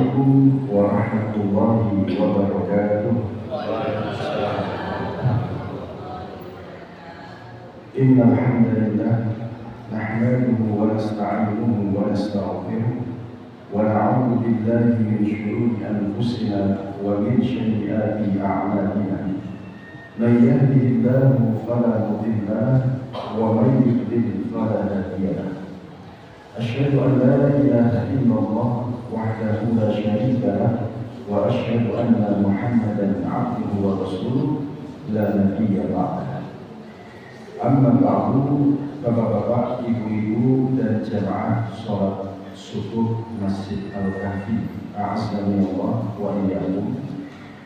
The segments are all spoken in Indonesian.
Assalamualaikum warahmatullahi wabarakatuh. Innal hamdalillah nahmaduhu wa nasta'inuhu wa nastaghfiruh wa na'udzu billahi min shururi anfusina wa min sayyiati a'malina. Man yahdihillahu fala mudilla lahu wa man yudlil fala hadiya lahu. Asyhadu an la ilaha illallah wahdahu la syarika lahu wa asyhadu anna Muhammadan 'abduhu wa rasuluh la nabiyya ba'dahu. Amma ba'du, bapak-bapak, ibu-ibu dan jamaah salat subuh Masjid Al-Kahfi, a'azzanillah wa iyyakum.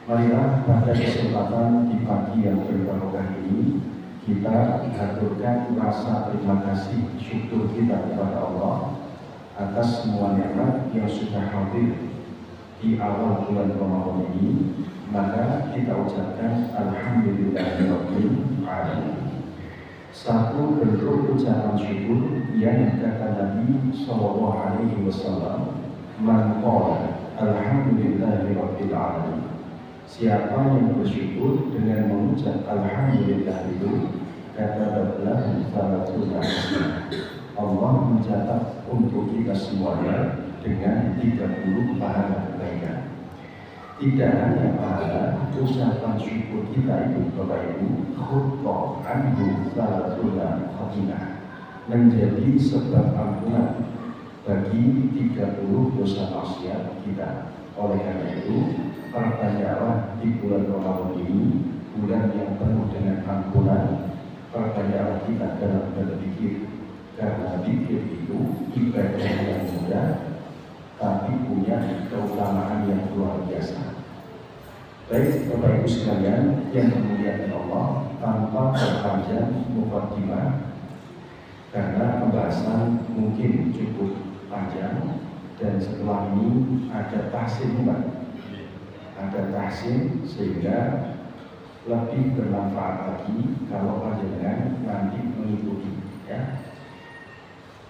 Marilah pada kesempatan di pagi yang berbarokah ini kita haturkan rasa terima kasih syukur kita kepada Allah atas semua nikmat yang sudah hadir di awal bulan Ramadan ini. Maka kita ucapkan alhamdulillahirabbil alamin. Satu bentuk ucapan syukur yang kata Nabi sallallahu alaihi wasallam, man qala alhamdulillahirabbil alamin. Siapa yang bersyukur dengan mengucap alhamdulillah itu, kata Rabbullah Ta'ala, Allah mencatat untuk kita semuanya dengan 30 pahala kebaikan. Tidak hanya pahala, ucapan syukur kita itu Bapak Ibu khutbah anhu salatullah khatimah, menjadi sebab ampunan bagi 30 dosa maksiat kita. Oleh karena itu, perbanyaklah di bulan Ramadan ini, bulan yang penuh dengan ampunan. Perbanyaklah kita dalam berzikir, karena zikir itu ibadah yang mudah, tapi punya keutamaan yang luar biasa. Baik Bapak Ibu sekalian yang dimuliakan Allah, tanpa perpanjang mukaddimah, karena pembahasan mungkin cukup panjang. Dan setelah ini ada tahsin, ada tahsin, sehingga lebih bermanfaat lagi kalau panjenengan nanti mengikuti, ya.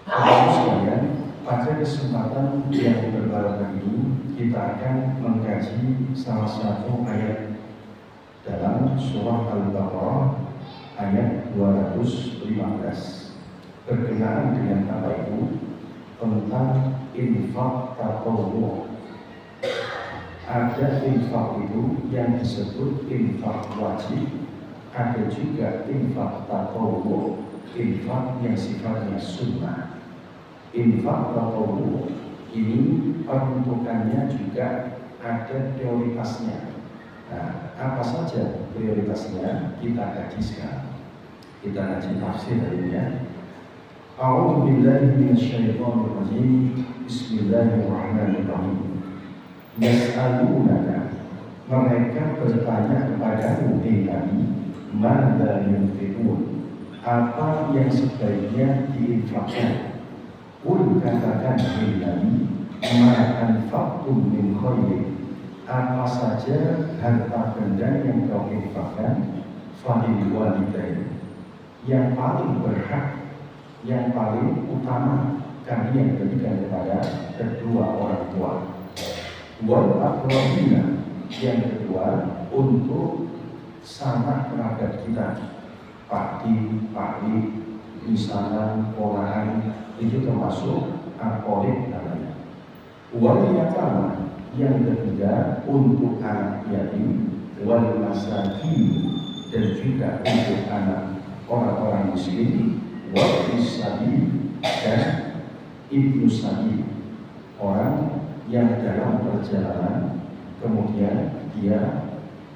Bapak sekalian, pada kesempatan yang berbarokah ini kita akan mengkaji salah satu ayat dalam surah Al-Baqarah ayat 215 berkenaan dengan apa itu, tentang infak tatawwu'. Ada infak itu yang disebut infak wajib, ada juga infak tatawwu', infak yang sifatnya sunnah. Infak tatawwu' ini peruntukannya juga ada prioritasnya. Nah, apa saja prioritasnya kita kaji sekarang. Kita kaji tafsir hari ini, ya. A'udzu billahi minasyaitonir rajim. Bismillahirrahmanirrahim. Yas'alunaka, mereka bertanya kepadamu Nabi, madza yunfiqun, apa yang sebaiknya diinfakkan. Qul, katakan Nabi, ma anfaqtum min khairin, apa saja harta benda yang kau infakkan, falil walidain, yang paling berhak, yang paling utama kalian berikan kepada kedua orang tua. Wal aqrabina, yang kedua untuk sanak kerabat kita, pakdi, pakli, misanan, ponakan, itu termasuk aqrib namanya. Wal yatama, yang ketiga untuk anak yatim, wal masakin, dan juga untuk anak orang-orang miskin, wal isabi, dan ibnu sabi, orang yang dalam perjalanan kemudian dia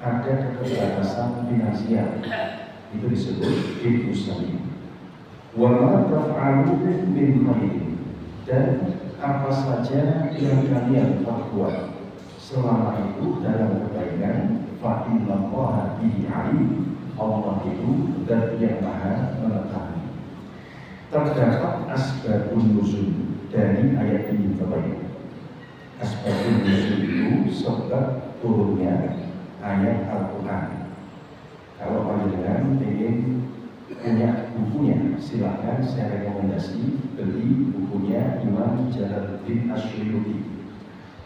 ada keterbatasan finansial, itu disebut ibnu sabi. Wa ma taf'alu min khairin, dan apa saja yang kalian perbuat selama itu dalam kebaikan, fa innallaha bihi alim, Allah itu zat yang maha mengetahui. Terdapat asbabun nuzul dari ayat ini Bapak Ibu. Asbabun nuzul itu sebab turunnya ayat Al-Quran. Kalau panjenengan ingin punya bukunya, silakan saya rekomendasi beli bukunya Imam Jalaluddin Asyuyuti.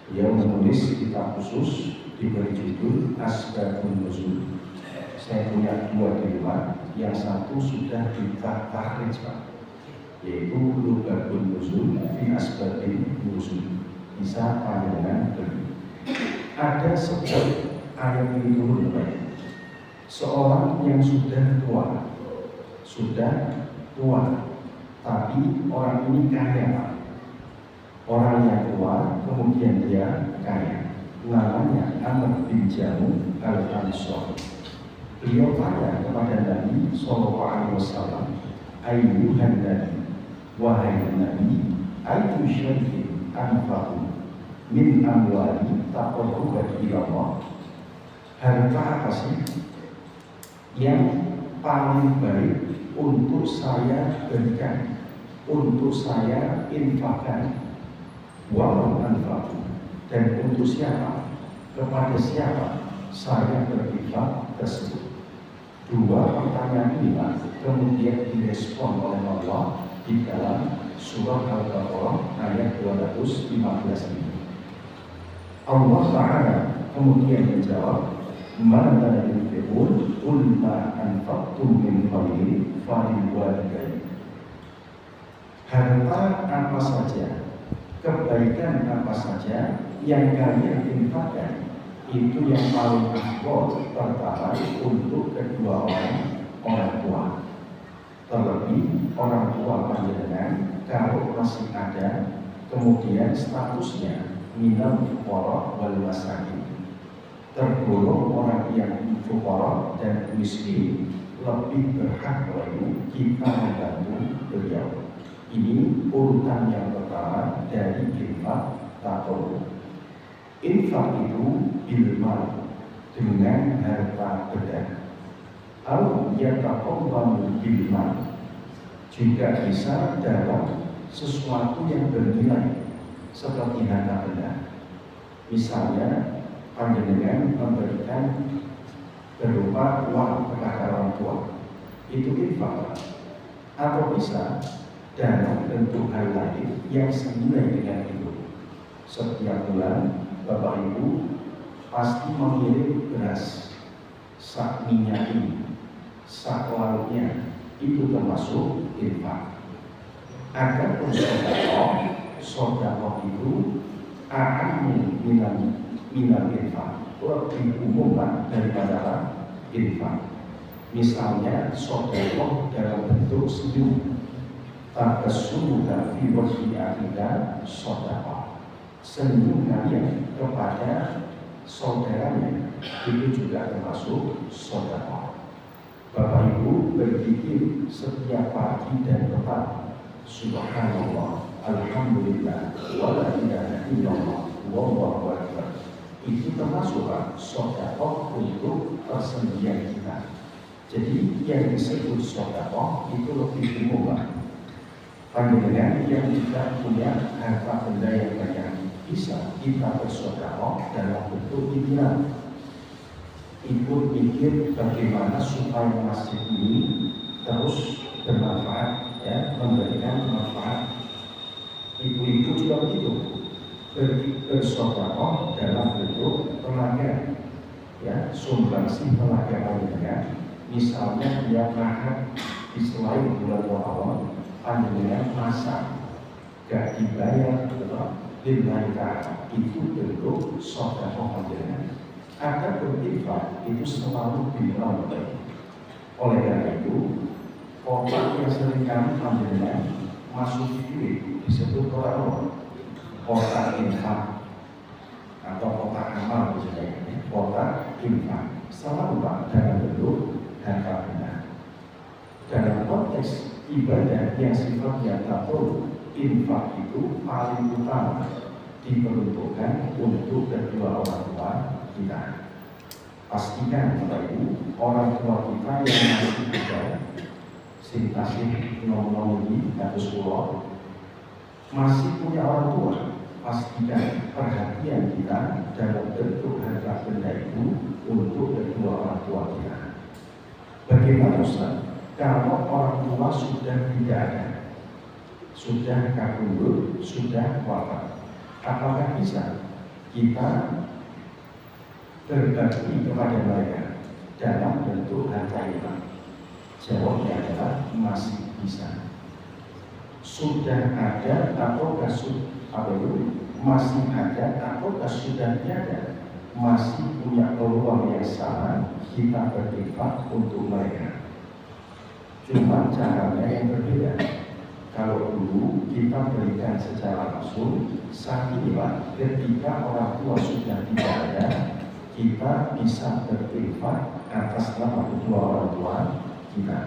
Beliau menulis kitab khusus diberi judul Asbabun Nuzul. Saya punya 2 di rumah, yang satu sudah ditahrij, Pak, yaitu Lughatun Nuzul fi Asbabin Nuzul. Bisa panjenengan beli. Ada sebab ayat ini turun, Pak. Seorang yang sudah tua, tapi orang ini kaya, Pak. Orang yang tua, kemudian dia kaya. Namanya Amr bin Jamu al-Ansari. Beliau tanya kepada Nabi SAW, Ayyuhan Nabi, wahai Nabi, ayyu syai'in anfa'u min amwali taqarrubat ila Allah. Harta apa sih yang paling baik untuk saya berikan, untuk saya infakkan? Walau anfa'u, dan untuk siapa, kepada siapa saya berinfak tersebut? 2 pertanyaan ini kemudian direspon oleh Allah di dalam surah Al-Baqarah ayat 215 ini. Allah Ta'ala kemudian menjawab, "Mala yunfiqun qul ma anfaqtum min khairin falil walidain." Harta apa saja, kebaikan apa saja yang kalian infakkan, itu yang paling afdol pertama untuk kedua orang tua. Terlebih orang tua panjenengan kalau masih ada, kemudian statusnya minal fuqara wal masakin, tergolong orang yang fuqara dan miskin, lebih berhak lagi kita membantu beliau. Ini urutan yang pertama dari infak tatawwu. Infak itu bilmal, dengan harta benda. Al yataqabbalu bilmal, juga bisa dalam sesuatu yang bernilai seperti harta benda. Misalnya panjenengan memberikan berupa uang kepada orang tua, itu infak. Atau bisa dalam bentuk hal lain yang senilai dengan itu. Setiap bulan Bapak Ibu pasti mengirim beras, sak minyak ini, sak lauknya, itu termasuk infak. Ada pun sodakoh itu akan minal infak, lebih umum daripada infak. Misalnya sodakoh dalam bentuk senyum, tabassumu fi wajhi akhika sodakoh, senyum kalian kepada saudaranya, itu juga termasuk sodakoh. Bapak Ibu berpikir setiap pagi dan petang, subhanallah, alhamdulillah, wala ilaha illallah, wallahu akbar. Itu termasuk sodakoh untuk persendirian kita. Jadi yang disebut sodakoh itu lebih umum. Panjenengan yang tidak punya harta benda yang banyak, bisa kita bersedekah dalam bentuk inilah. Ikut pikir bagaimana supaya masjid ini terus bermanfaat, ya, memberikan manfaat. Ibu-ibu juga begitu, bersedekah dalam bentuk tenaga, ya, sumbangsi tenaga panjenengan. Misalnya dia makan di selain bulan Ramadan, panjenengan masak gak dibayar lillahi ta'ala, itu bentuk sedekah panjenengan. Ada berinfak itu selalu bilang. Oleh karena itu, kotak yang seringkali panjenengan masuk duit disebut kotak infak atau kotak amal, misalnya kotak infak, selalu dalam bentuk harta benda. Dalam konteks ibadah yang sifatnya tatawwu, infak itu paling utama diperuntukkan untuk kedua orang tua kita. Pastikan Bapak Ibu, orang tua kita yang masih muda, sing tasih nom-nom ini kados kula, masih punya orang tua. Pastikan perhatian kita dalam bentuk harta benda itu untuk kedua orang tua kita. Bagaimana Ustaz? Kalau orang tua sudah tidak ada, sudah kabur, sudah wafat, apakah bisa kita berbakti kepada mereka dalam bentuk harta infak? Jawabnya adalah masih bisa. Sudah ada ataukah masih ada ataukah sudah tiada? Masih punya peluang yang sama kita berinfak untuk mereka. Cuma caranya yang berbeda. Kalau dulu kita berikan secara langsung, saat ini Pak, ketika orang tua sudah tidak ada, kita bisa berinfak atas nama kedua orang tua kita.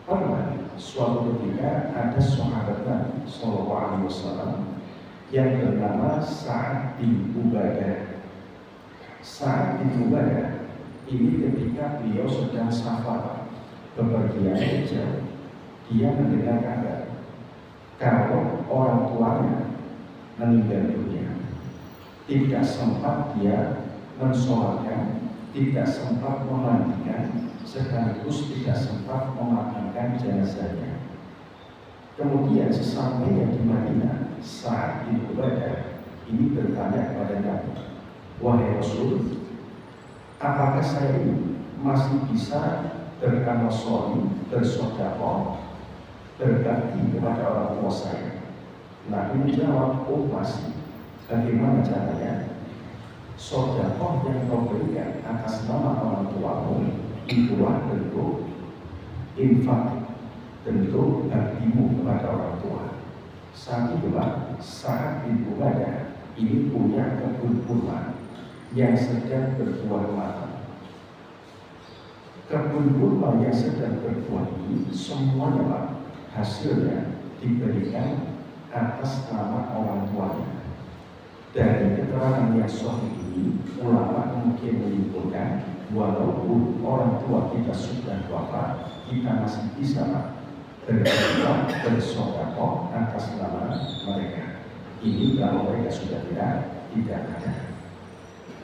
Pernah suatu ketika ada sahabat Nabi Sallallahu Alaihi Wasallam yang bernama Sa'ad bin Ubadah. Sa'ad bin Ubadah ini ketika beliau sedang safar bepergian jauh, dia mendengar kabar kalau orang tuanya meninggal dunia. Tidak sempat dia mensolatkan, tidak sempat memandikan, sekaligus tidak sempat memakamkan jenazahnya. Kemudian sesampainya di Madinah, Sa'ad bin Ubadah ini bertanya kepada Nabi, wahai Rasul, apakah saya ini masih bisa beramal sholih, bersedekah, berbakti kepada orang tua saya? Nabi menjawab, oh masih. Bagaimana caranya? Sedekah yang kau berikan atas nama orang tuamu itulah bentuk infak, bentuk baktimu kepada orang tua. Saat itulah Sa'ad bin Ubadah ini punya kebun kurma yang sedang berbuah matang. Kebun kurma yang sedang berbuah ini semuanya Pak, hasilnya diberikan atas nama orang tuanya. Dari keterangan yang sahih ini, ulama mungkin menyimpulkan walaupun orang tua kita sudah wafat, kita masih bisa berbuat bersedekah atas nama mereka. Ini kalau mereka sudah tidak ada.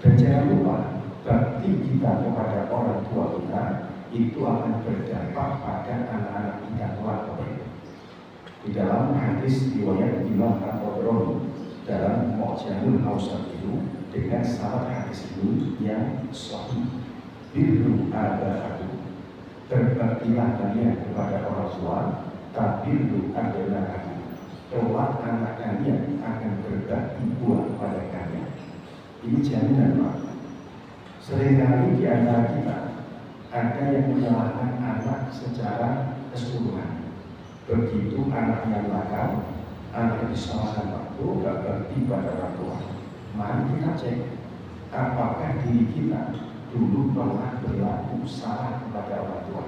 Dan jangan lupa, bakti kita kepada orang tua kita itu akan berdampak pada anak-anak kita kelak. Di dalam hadis riwayat Imam At-Tabrani dalam Mu'jamul Awsat itu dengan syarat hadis ini yang sahih, birru aba'akum, berbaktilah kalian kepada orang tua, tabirru aba'akum, kelak anak kalian akan berbakti pula kepada kalian. Ini jaminan Pak. Seringkali di antara kita ada yang menyalahkan anak secara keseluruhan. Begitu anak yang nakal, anak disalahkan waktu, gak berarti pada orang tua. Mari kita cek, apakah diri kita dulu pernah berlaku salah kepada orang tua.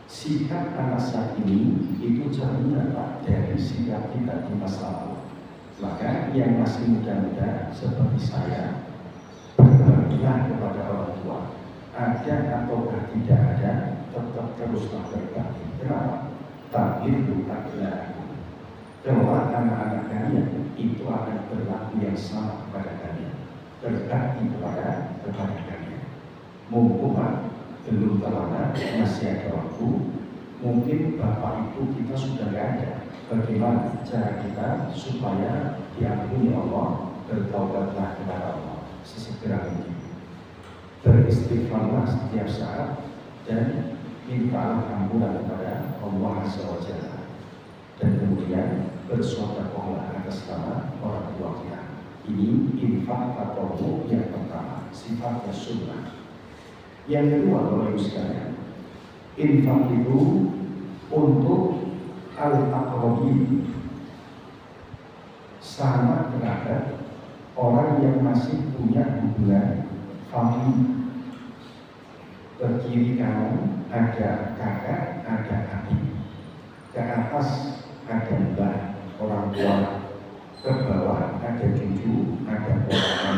Sikap anak saat ini itu jaminan Pak dari sikap kita di masa lalu. Maka yang masih muda-muda seperti saya, berbaktilah kepada orang tua. Ada ataukah tidak ada, tetap teruslah berbakti. Kenapa? Tabirru aba'akum. Kelak anak-anak kalian itu akan berlaku yang sama kepada kalian, berbakti kepada kalian. Mumpung belum terlambat, masih ada waktu. Mungkin bapak ibu kita sudah tidak ada. Bagaimana cara kita supaya diampuni Allah, bertaubatlah kepada Allah sesegera mungkin. Beristighfarlah setiap saat dan mintalah ampunan kepada Allah Azza wa Jalla. Dan kemudian bersedekahlah atas nama orang tua kita. Ini infak atau yang pertama, sifatnya sunnah. Yang kedua, Bapak Ibu sekalian, infak itu untuk al-aqrabin, sama terhadap orang yang masih punya hubungan famili. Berkiri kanan ada kakak, ada adik, ke atas ada mbah, orang tua, ke bawah ada cucu, ada ponakan.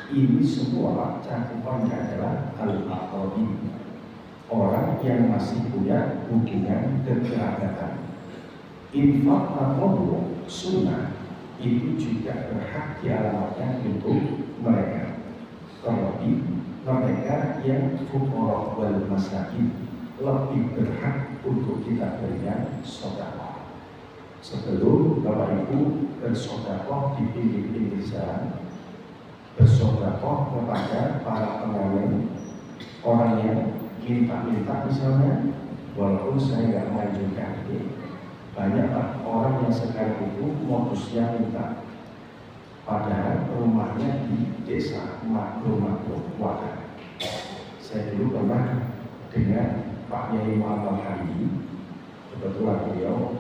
Ini semua cakupannya adalah al-aqrabin, orang yang masih punya hubungan kekerabatan. Infak atau sunnah itu juga berhak dialamatkan untuk mereka, terlebih mereka yang fuqara wal masakin lebih berhak untuk kita berikan sedekah. Sebelum Bapak Ibu bersedekah di pinggir-pinggir jalan, bersedekah kepada para pengawin, orang yang minta-minta misalnya, walaupun saya nggak menganjurkan ini, banyak orang yang sekarang itu modusnya minta, padahal rumahnya di desa makro-makro warga. Saya dulu pernah dengan Pak Yai Muhammad Hamidi, kebetulan beliau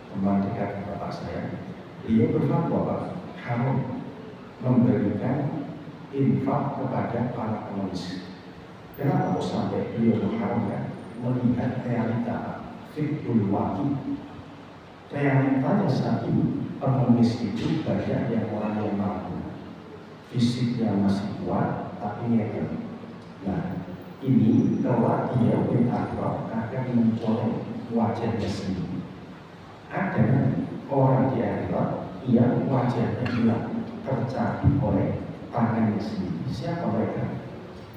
teman dekat bapak saya. Beliau berfatwa Pak, haram memberikan infak kepada para pengemis. Kenapa kok sampai beliau mengharamkan? Melihat realita fikul waqi. Realitanya saat ini pengemis itu banyak yang orang yang mampu, fisiknya masih kuat tapi ngeten. Nah, ini kalau dia bertakwa akan mencolok wajahnya sendiri. Ada orang di akhirat yang wajahnya hilang tercapai oleh tangannya sendiri. Siapa mereka?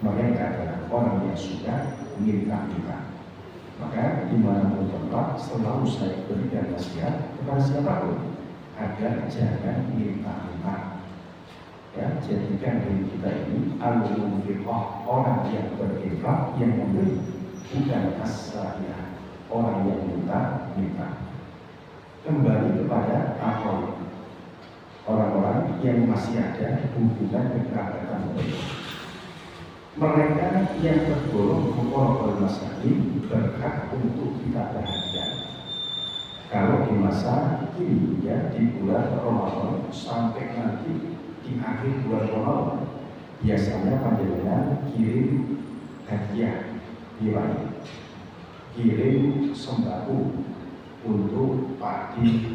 Mereka adalah orang yang sudah minta-minta. Maka dimanapun tempat selalu saya berikan nasihat kepada siapapun agar jangan minta-minta. Ya, jadikan diri kita ini al-munfiqah, orang yang berinfak, yang memberi, bukan as-sa'iyah, orang yang minta-minta. Kembali kepada akal, orang-orang yang masih ada hubungan kekerabatan mereka yang tergolong fuqara masakin berhak untuk kita perhatikan. Kalau di masa ini ya, di bulan Ramadan sampai nanti di akhir bulan Ramadan, biasanya panjenengan kirim hadiah diwai, kirim sembako untuk pagi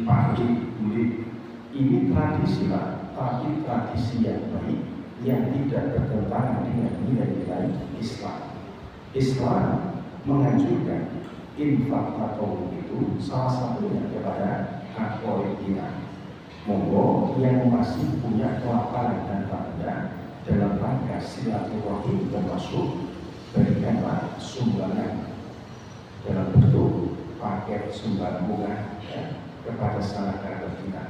kulit. Ini tradisi Pak, tapi tradisi yang baik yang tidak bertentangan dengan nilai-nilai Islam. Islam menganjurkan infak atau itu salah satunya kepada akor kita. Monggo yang masih punya kelaparan dan bangga dalam rangka silaturahim termasuk berikanlah sumbangan dalam bentuk paket sembako ya, kepada sanak kerabat kita.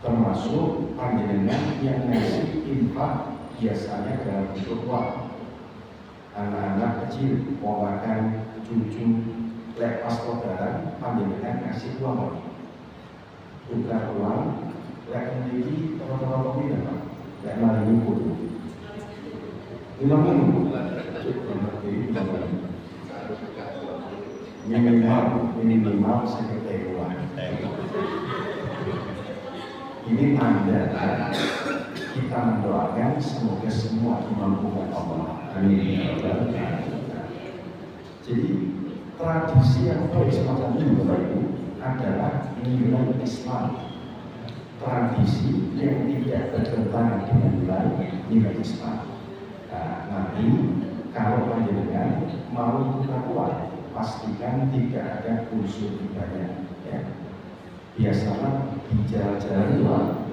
Termasuk panjenengan yang ngasih infak biasanya dalam bentuk uang. Anak-anak kecil mau makan cucu lepas lebaran, panjenengan ngasih uang. Tukar uang, lek memiliki teman-teman tidak Pak? Lek malah nyumput. Minimal sekitar uang. Ini tanda kita mendoakan semoga semua dimampukan Allah. Amin. Jadi tradisi yang baik semacam ini Bapak Ibu adalah nilai Islam. Tradisi yang tidak bertentangan dengan nilai Islam. Nah, nanti kalau panjenengan mau buka uang, pastikan tidak ada unsur ibadahnya. Ya. Biasalah di jalan-jalan luar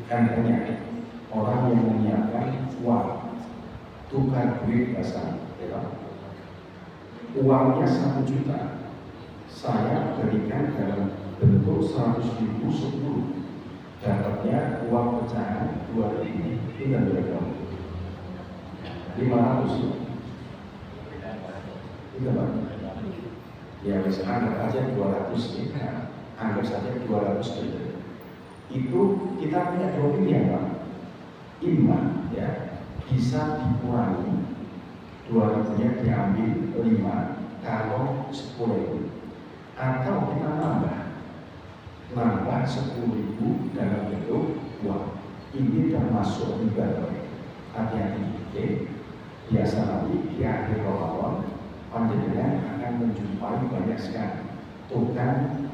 kan banyak orang yang menyiapkan uang tukar duit biasa, ya. Uangnya 1 juta, saya berikan dalam bentuk 100.000 10, dapatnya uang pecahan 2.000, tinggal berapa? 500, itu Pak. Ya bisa anggap aja 200 ya. Anggap saja 200 juta. Itu kita punya 2 pilihan Pak. Iman ya bisa dikurangi 2.000-nya diambil 5 kalau 10.000, atau kita nambah 10.000 dalam bentuk uang. Ini termasuk riba. Hati-hati. Biasa nanti di akhir Ramadan panjenengan akan menjumpai banyak sekali tukang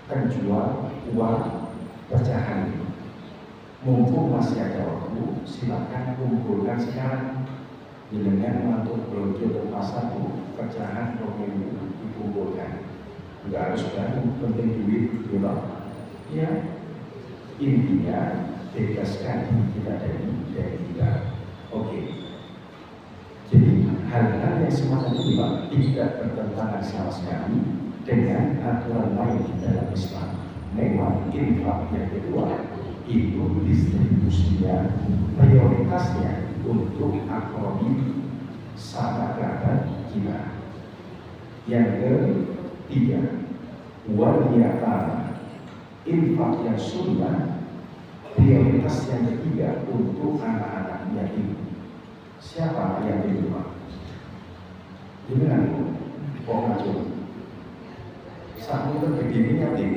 penjual uang pecahan. Mumpung masih ada waktu, silakan kumpulkan sekarang. Dengan untuk belanja ke pasar pecahan pemilu dikumpulkan. Enggak harus baru, penting duit gitu. Ya, intinya bebaskan kita dari kita. Oke. Jadi hal-hal yang semacam ini Pak tidak bertentangan sama sekali dengan aturan lain di dalam Islam. Memang infak yang kedua itu distribusinya, prioritasnya untuk akrobi sahabat kerabat kita. Yang ketiga, waliyatama, infak yang sunnah, prioritas yang ketiga untuk anak-anak yatim. Siapa anak yatim itu, Pak? Jangan kok ngajur. Saat itu begini yatim.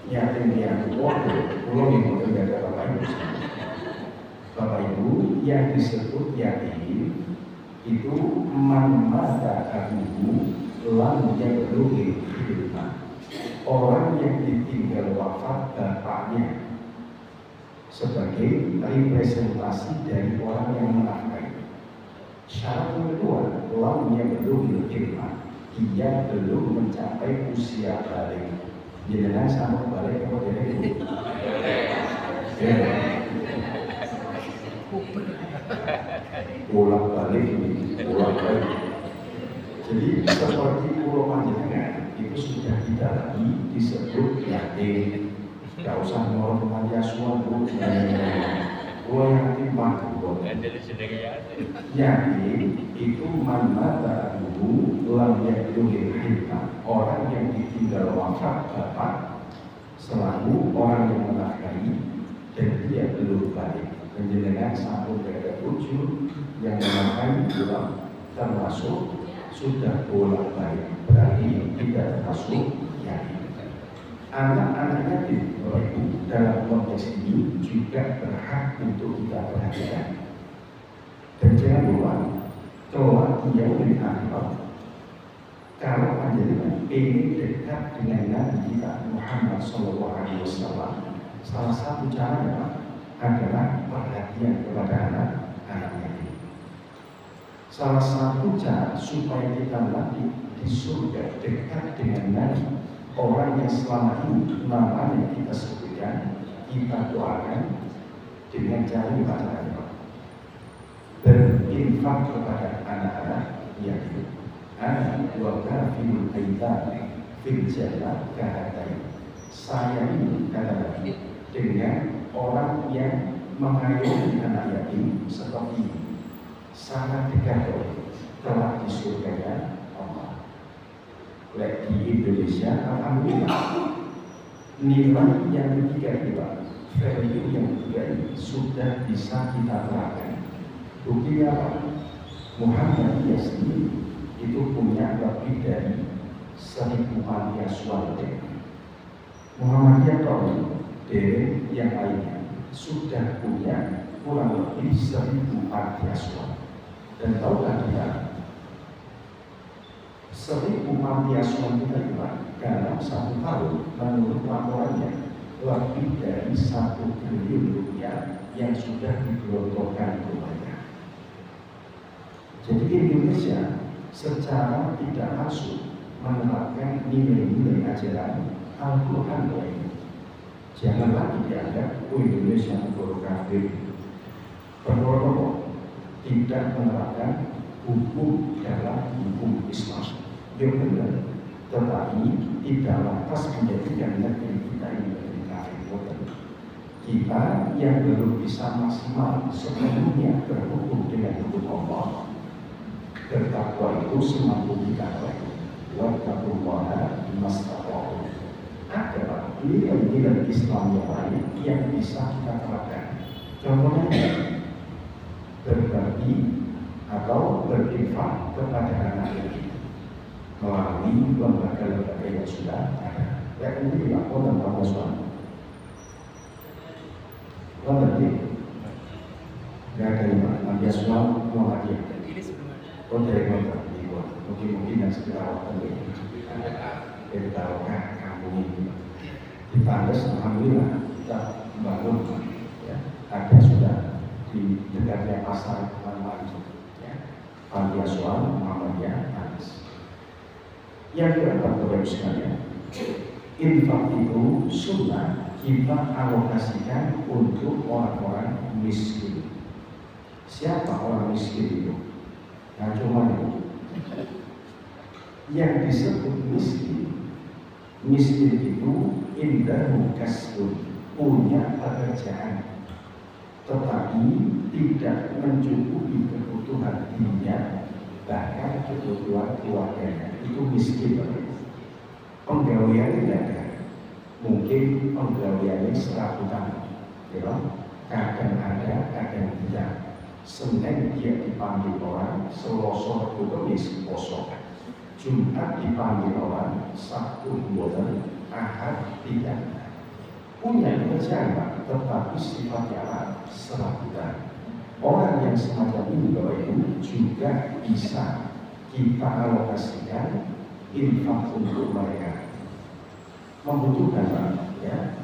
Yatim yang waduh, pulau yang itu tidak ada Bapak Ibu. Bapak Ibu yang disebut yatim itu man mata abuhu lam yablughi hilma, orang yang ditinggal wafat bapaknya sebagai representasi dari orang yang menafkahi. Syarat yang kedua, lam yablughi hilma, dia belum mencapai usia balik. Jangan sama balik kalau dia itu. Bolak-balik. Jadi seperti pulau panjenengan itu sudah kita tadi disebut yatim. Tidak usah ngomong panti asuhan bu. Pulau yatim makhluk. Yatim itu manmata dulu lam yablughi hilma, orang yang ditinggal wafat bapak selalu orang yang menafkahi dan dia belum balik. Menjenengan satu dari tujuh yang menafkahi pulang termasuk sudah bolak-balik, berarti tidak termasuk yatim. Anak-anak yatim dalam konteks ini juga berhak untuk kita perhatikan. Dan jangan lupa, kelak yaumil akhir, kalau panjenengan ingin dekat dengan Nabi kita Muhammad SAW, salah satu caranya adalah perhatian kepada anak-anak yatim. Salah satu cara supaya kita nanti di surga dekat dengan Nabi, orang yang selama ini namanya kita sebutkan, kita doakan dengan cara dibacakan, berinfak kepada anak-anak yatim. Anak wa kafirul aitam fil jannah kahatain. Saya ini kata Nabi dengan orang yang mengayomi anak yatim seperti ini, sangat dekat telah disurgakan Allah. Di Indonesia, alhamdulillah, nilai yang ketiga ini, value yang ketiga ini sudah bisa kita terapkan. Buktinya apa? Muhammadiyah sendiri itu punya lebih dari 1000 panti asuhan. Muhammadiyah dari yang lainnya sudah punya kurang lebih 1000 panti asuhan. Dan tahukah kita 1000 panti asuhan kita dalam 1 tahun menurut laporannya lebih dari 1 triliun rupiah yang sudah digelontorkan ke mereka. Jadi Indonesia secara tidak langsung menerapkan nilai-nilai ajaran Al-Quran ini. Jangan lagi dianggap Indonesia negara kafir. Pertama, tidak menerapkan hukum dalam hukum Islam. Yang benar, tetapi tidak lantas menjadikan negeri kita ini negeri kafir. Kita yang belum bisa maksimal sepenuhnya berhukum dengan hukum Allah, bertakwa itu semampu kita. Wattaqullaha mastata'tum. Ada nilai-nilai Islam yang lain yang bisa kita terapkan. Contohnya berbagi atau berinfak kepada anak yatim melalui lembaga-lembaga yang sudah ada. Yang ini dilakukan tanpa suami. Nanti nggak ada yang nanti suami mau lagi. Dari kontrak di luar, mungkin yang sekitar waktu ini dari taruhkan kampung ini dipandas, alhamdulillah kita bangun ya, ada sudah di dekatnya pasar Taman ya, panti asuhan Muhammadiyah Panas. Yang keempat, Bapak sekalian, infak itu sunnah kita alokasikan untuk orang-orang miskin. Siapa orang miskin itu? Nah, cuma itu yang disebut miskin Miskin itu indahu kasbun, punya pekerjaan, tetapi tidak mencukupi kebutuhan dirinya, bahkan kebutuhan keluarganya. Itu miskin. Penggawean tidak ada, mungkin penggaweannya serabutan, ya, kadang ada, kadang tidak. Senin dia dipanggil orang, Selasa Kamis poso, Jumat dipanggil orang, Sabtu boten, Ahad tidak. Punya pekerjaan, tetapi sifatnya serabutan. Orang yang semacam ini Bapak Ibu juga bisa kita alokasikan infak untuk mereka membutuhkan, ya,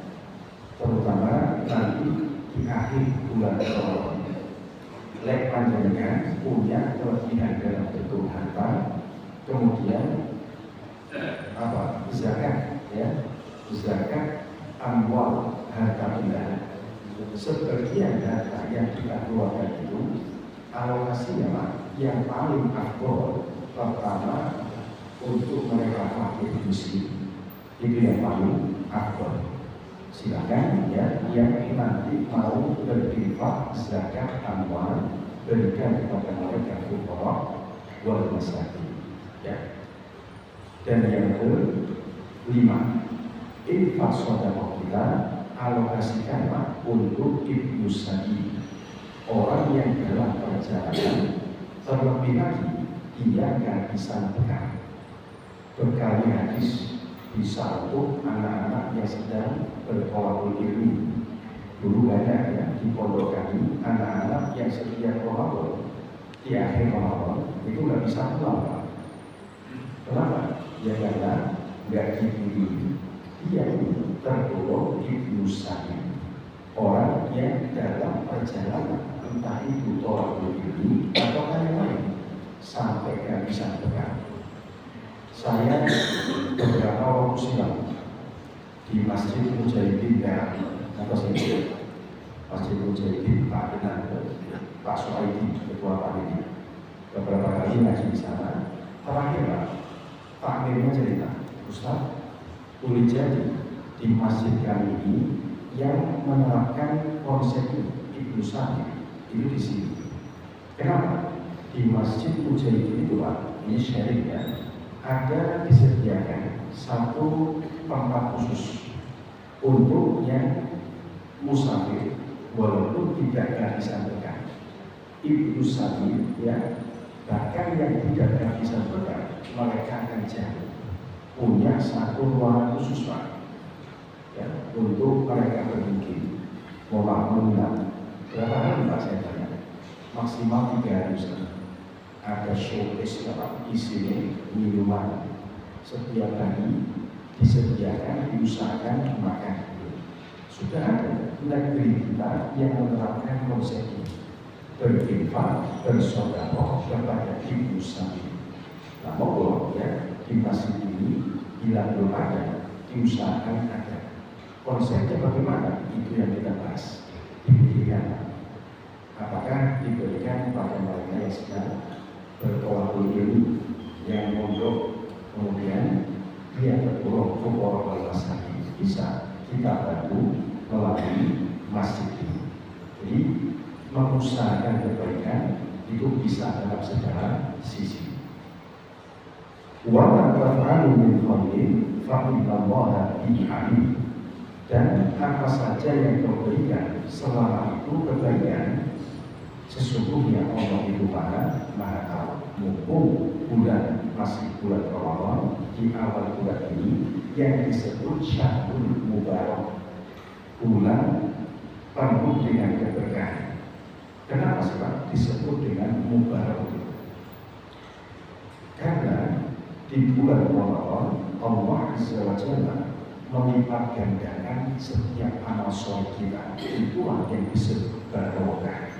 terutama nanti di akhir bulan Ramadan. Lek panjenengan punya kelebihan dalam bentuk harta, kemudian zakat, ya, zakat amwal, harta benda. Sebagian data yang kita keluarkan itu alokasinya yang paling afdol, pertama untuk mereka fakir miskin, itu yang paling afdol. Silakan, ya, yang nanti mau berinfak zakat amwal berikan kepada mereka fuqara wal masakin, ya. Dan yang kelima, infak sedekah kita alokasikan untuk ibnu sabil, orang yang dalam perjalanan, terlebih lagi dia kehabisan bekal. Bekalnya hadis bisa untuk anak-anak yang sedang bertolakul ilmi. Dulu banyak, ya, di pondok kami anak-anak yang setiap Ramadan, di akhir Ramadan itu nggak bisa pulang, Pak. Kenapa? Ya karena nggak diberi. Dia ini tergolong ibnu sabil, orang yang dalam perjalanan, entah itu tolakul ilmi atau yang lain, sampai kehabisan bekal. Saya beberapa waktu silam di Masjid Mujahidin Perak, Masjid Mujahidin Pak Dinan, Pak Suhaidi, Ketua Panitia, beberapa kali ngaji di sana. Terakhir Pak Mirna cerita, Ustaz, boleh jadi di masjid kami ini yang menerapkan konsep ibnu sabil itu di sini. Kenapa? Di Masjid Mujahidin itu, Pak, ini sharing, ya, ada disediakan satu tempat khusus untuk yang musafir walaupun tidak kehabisan bekal. Ibnu sabil, ya, bahkan yang tidak kehabisan bekal mereka akan jaga punya satu ruangan khusus, Pak, ya, untuk mereka bermungkin menginap. Berapa hari, Pak, saya tanya? Maksimal 3 hari, Ustaz. Ada showcase, Pak, isinya minuman setiap hari disediakan, diusahakan makan. Sudah ada negeri kita yang menerapkan konsep ini, berinfak, bersedekah kepada ibnu sabil. Nah, monggo, ya, di masjid ini bila belum ada, diusahakan ada. Konsepnya bagaimana? Itu yang kita bahas. Diberikan, apakah diberikan kepada mereka yang sedang bertolakul ilmi, yang mondok, kemudian dia tergolong fuqara wal masakin, bisa kita bantu melalui masjid ini. Jadi mengusahakan kebaikan itu bisa dalam segala sisi. Wa ma taf'alu min khairin fa innallaha bihi alim. Dan apa saja yang kau berikan selama itu kebaikan, sesungguhnya Allah itu maha tahu. Mumpung bulan masih bulan Ramadan, di awal bulan ini yang disebut Syahrul Mubarak, bulan penuh dengan keberkahan. Kenapa sih, Pak, disebut dengan Mubarak? Karena di bulan Ramadan Allah Azza wa Jalla melipat gandakan setiap amal soleh kita. Itulah yang disebut barokah.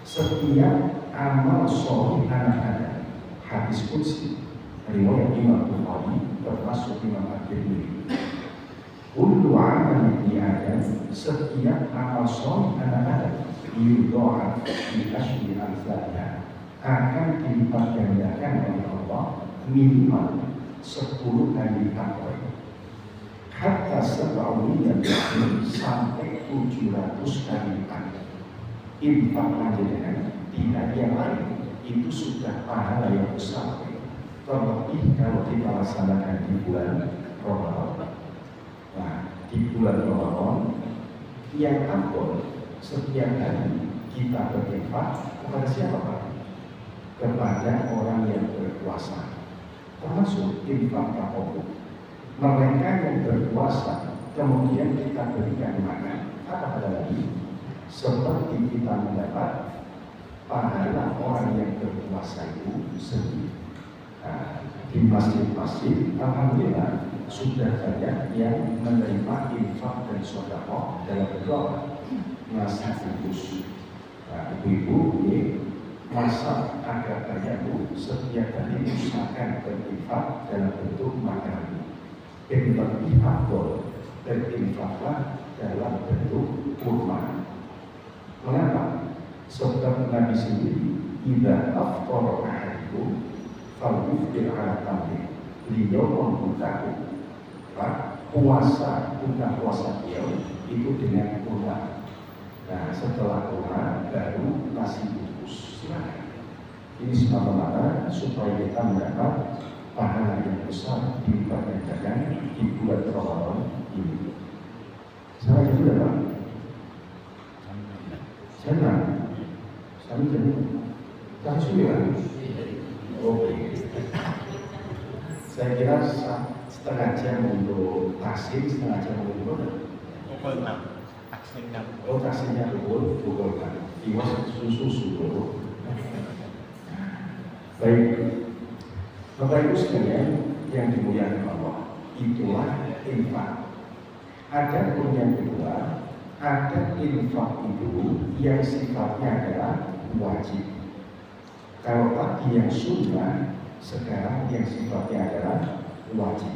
Setiap amal soleh anak-anak, hadis qudsi riwayat Imam Bukhari termasuk Imam At-Tirmidzi, kullu amal ibni Adam, setiap amal soleh anak-anak yudha'af bi asyri amsalha, akan dilipat gandakan oleh Allah minimal 10 hari pakai. Hatta sebawiyah sampai 700 kali pakai. Infak panjenengan di hari yang lain itu sudah pahala yang besar. Terlebih kalau kita laksanakan di bulan Ramadan. Nah, di bulan Ramadan yang afdol setiap hari kita berinfak kepada siapa Pak? Kepada orang yang berpuasa, termasuk infak tatawwu. Mereka yang berpuasa kemudian kita berikan makan, apa kata lagi? Seperti kita mendapat pahala orang yang berpuasa itu sendiri. Nah, di masjid-masjid alhamdulillah sudah banyak yang menerima infak dan sedekah dalam bentuk nasi bungkus. Nah, ibu-ibu ini masak agar banyak bu setiap hari usahakan berinfak dalam bentuk makanan. Yang lebih afdol berinfaklah dalam bentuk kurma. Mengapa? Sebab Nabi sendiri idza afṭara ahadukum falyufṭir 'ala tamrin liyawm mutaku. Puasa bukan puasa beliau itu dengan kurma. Nah, setelah kurma baru nasi bungkus. Silakan. Ini semata-mata supaya kita mendapat pahala yang besar diperdayakan di bulan Ramadan ini. Saya juga Pak. Jangan. Kami jadi sembilan. Oke. Saya kira setengah jam untuk taksi, setengah jam untuk pukul 6. Oh, taksinya pukul 6. Iwas susu. Baik, Bapak Ibu sekalian yang dimuliakan Allah, itulah infak. Ada pun yang kedua, ada infak itu yang sifatnya adalah wajib. Kalau tadi yang sunnah, sekarang yang sifatnya adalah wajib.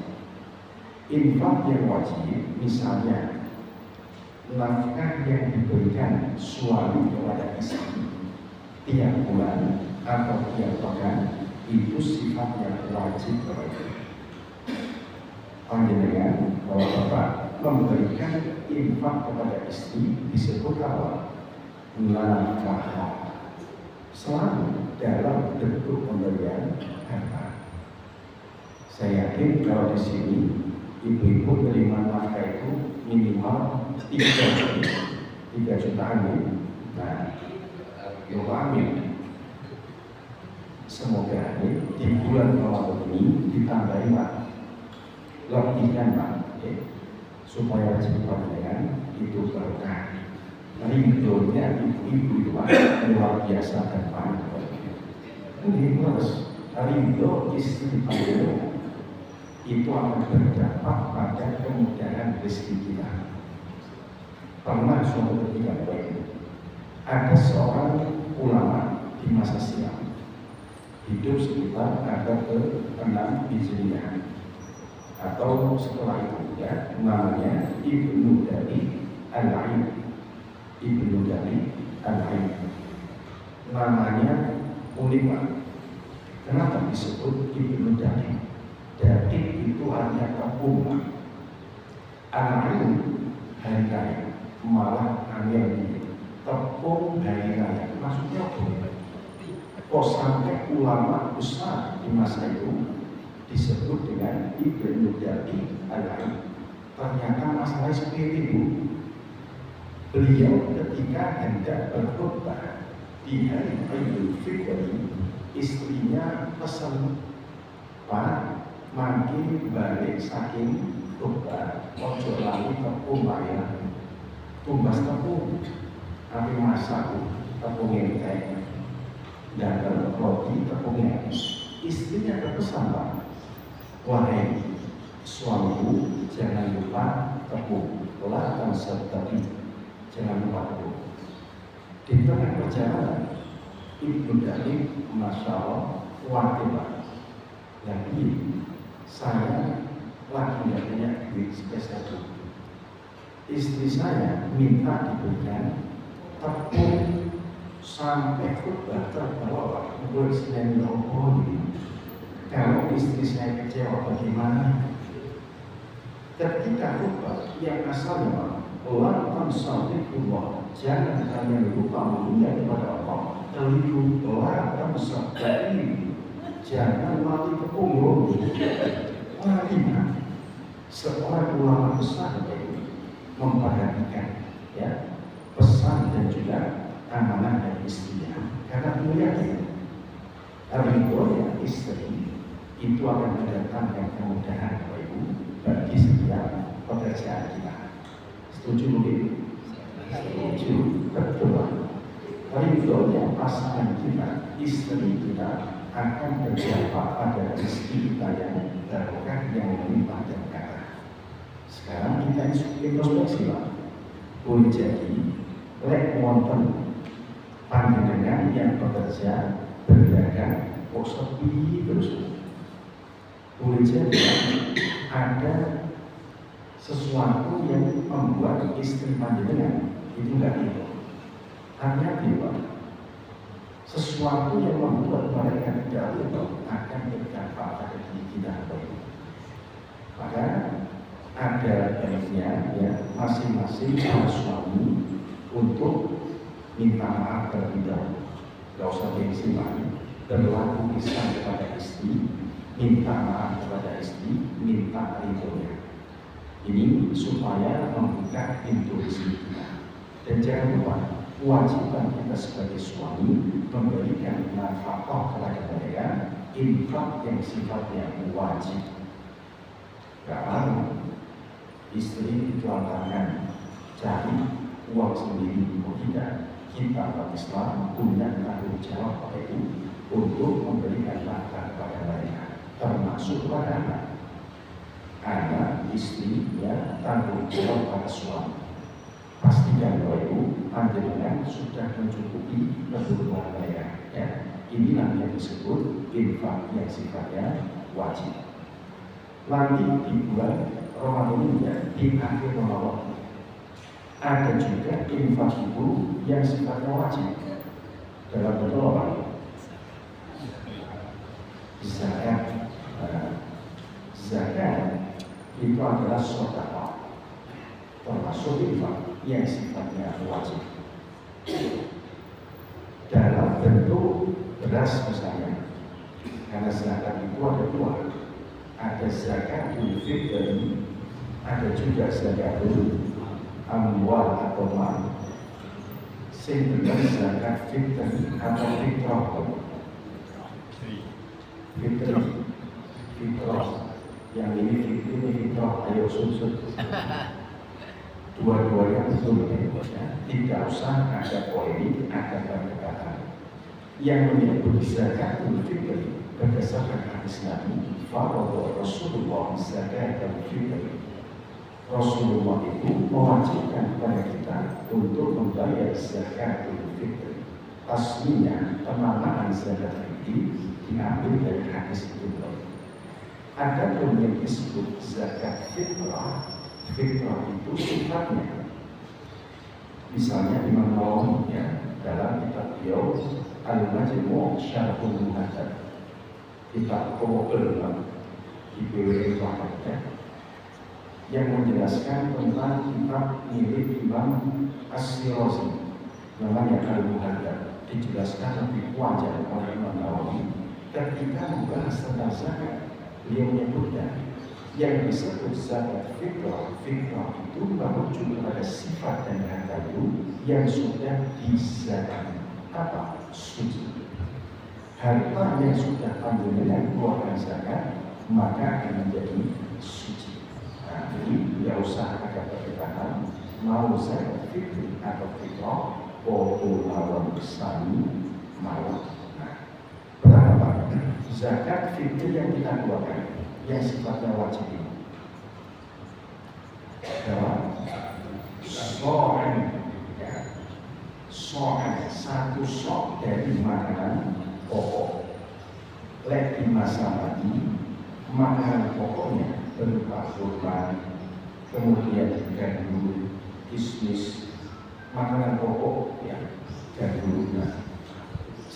Infak yang wajib, misalnya nafkah yang diberikan suami kepada istri tiap bulan atau tiap pekan itu sifatnya wajib kepada panjenengan. Bahwa Bapak memberikan infak kepada istri disebut apa? Nafkah. Selalu dalam bentuk pemberian harta. Saya yakin kalau di sini ibu-ibu terima nafkah itu minimal 3 jutaan. Nah, amin. Semoga di bulan Ramadan ini ditambahin Pak, lebihkan Pak, supaya wajib panjenengan itu berkah. Rindonya ibu-ibu itu Pak luar biasa dan paling ini harus rindo istri panjenengan itu akan berdampak pada kemudahan rezeki kita. Pernah suatu ketika ada seorang ulama di masa silam hidup sekitar abad ke-6 Hijriah atau setelah itu ya, namanya Ibnu Dari Al-Ain. Ibnu Dari Al-Ain namanya unik Pak. Kenapa disebut Ibnu Dari? Dari itu artinya tepung. Al-Ain hari raya, malah ambil tepung hari raya. Maksudnya apa? Kok sampai ulama besar di masa itu disebut dengan Ibnu Dari Al-Ain. Ternyata masalah seperti itu. Beliau ketika hendak berkhutbah di hari Idul Fitri, istrinya pesan, Pak, mangki balik saking khutbah, ojo lali tepung bayar, tumbas tepung, tapi masak tepung entek, dan roti tepung habis. Istrinya berpesan, Pak, wahai suamiku, jangan lupa tepung, lakukan seperti jangan lupa tepung. Di tengah perjalanan, Ibnu Dari, Masya Allah, wakil Pak. Jadi saya lagi tidak punya duit spesial. Istri saya minta diberikan tepung sampai khutbah terbawa Pak. Buat Senin Ramadan. Kalau istri saya kecewa bagaimana? Ketika lupa yang asalnya Allah tamsallikullah, jangan kalian lupa mengingat kepada Allah. Keliru Allah tamsallikullah, jangan mati kepunggung. Lima, seorang ulama besar memperhatikan ya pesan dan juga amanah dari istrinya, karena meyakini ridhonya istri itu akan mendatangkan kemudahan Bapak Ibu bagi setiap pekerjaan kita. Setuju mungkin? Setuju, betul. Ridhonya pasangan kita, istri kita akan berdampak pada rezeki kita yang barokah yang melimpah dan kaya. Sekarang kita introspeksi lah. Boleh jadi lek wonten panjenengan yang bekerja berdagang kok sepi terus. Boleh jadi ada sesuatu yang membuat istri panjenengan itu enggak itu. Hati-hati Pak. Sesuatu yang membuat mereka tidak itu akan berdampak pada diri kita. Maka ada baiknya ya masing-masing suami untuk minta maaf terlebih dahulu. Gak usah gengsi lagi. Berlaku kisah kepada istri, minta maaf kepada istri, minta ridhonya. Ini supaya membuka pintu rezeki kita. Dan jangan lupa, kewajiban kita sebagai suami memberikan nafkah kepada mereka, infak yang sifatnya wajib. Kalau istri itu tangan cari uang sendiri, tidak, kita umat Islam punya tanggung jawab itu untuk memberikan nafkah kepada mereka, termasuk kepada anak. Anak, istri, ya, tanggung jawab pada suami. Pastikan bahwa itu panjenengan sudah mencukupi kebutuhan mereka. Ya. Inilah yang disebut infak yang sifatnya wajib. Nanti di bulan Ramadan ini ya, di akhir Ramadan ada juga infak itu yang sifatnya wajib. Dalam bentuk apa? Zakat. Zakat itu adalah sedekah, termasuk infak yang sifatnya wajib. Dalam bentuk beras misalnya, karena zakat itu ada dua, ada zakatul fitri, ada juga zakatul amwal atau mal. Sehingga zakat fitri atau fitrah, fitrah, yang ini fitri, ini fitrah, ayo susut. Dua-duanya betul ya. Tidak usah ada polemik, ada perdebatan. Yang menyebut zakatul fitri berdasarkan hadis Nabi, faradha Rasulullah zakatul fitri. Rasulullah itu mewajibkan kepada kita untuk membayar zakatul fitri. Aslinya penamaan zakat fitri diambil dari hadis itu. Ada yang disebut zakat fitrah. Fitrah itu sifatnya, misalnya Imam Nawawi ya, dalam kitab beliau Al-Majmu' Syarhul Muhadzab, kitab Qawaul di BWI ya, yang menjelaskan tentang kitab milik Imam As-Sirazi namanya Al-Muhadzab, dijelaskan lebih wajar oleh Imam Nawawi ketika membahas tentang zakat. Beliau menyebutkan yang disebut zakat fitrah, fitrah itu merujuk kepada sifat dan harta itu yang sudah dizakati. Apa? Suci. Harta yang sudah panjenengan keluarkan zakat maka akan menjadi suci. Nah, ini tidak usah ada perdebatan mau zakat fitri atau fitrah, podo lawan sami mau. Nah, berapa zakat fitri yang kita keluarkan yang sifatnya wajib ini? Adalah so'an ya, so'an, satu sok dari makanan pokok. Lek di masa pagi, makanan pokoknya berupa kurma, kemudian gandum, kismis, makanan pokok ya, gandum.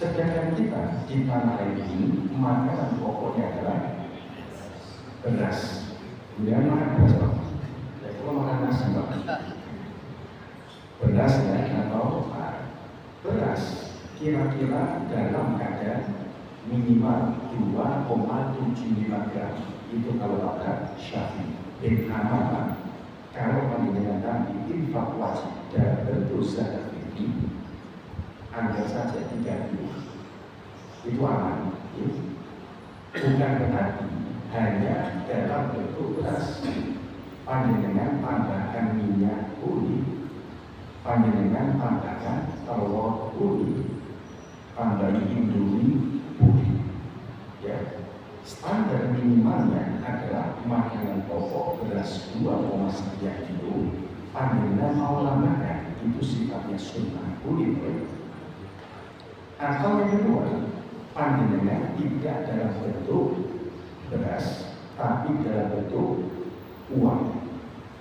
Sedangkan kita di tanah air ini makanan pokoknya adalah beras. Kemudian makan beras apa? Ya, kalau makan nasi apa? Beras ya, atau beras kira-kira dalam keadaan minimal 2,75 gram. Itu kalau ada Syafi'i. Bin amanah, kalau panjenengan tadi infak wajib dalam bentuk zakat ini, anggap saja 3 kilo. Itu aman. Bukan berarti hanya dalam bentuk beras. Panjenengan tambahkan minyak kulit, panjenengan tambahkan telur kulit, tambahin indomie kulit. Ya, standar minimalnya adalah makanan pokok beras 2,9 kilo. Panjenengan mau tambahkan itu sifatnya sunnah kulit. Atau yang kedua, panjenengan tidak dalam bentuk beras, tapi dalam bentuk uang.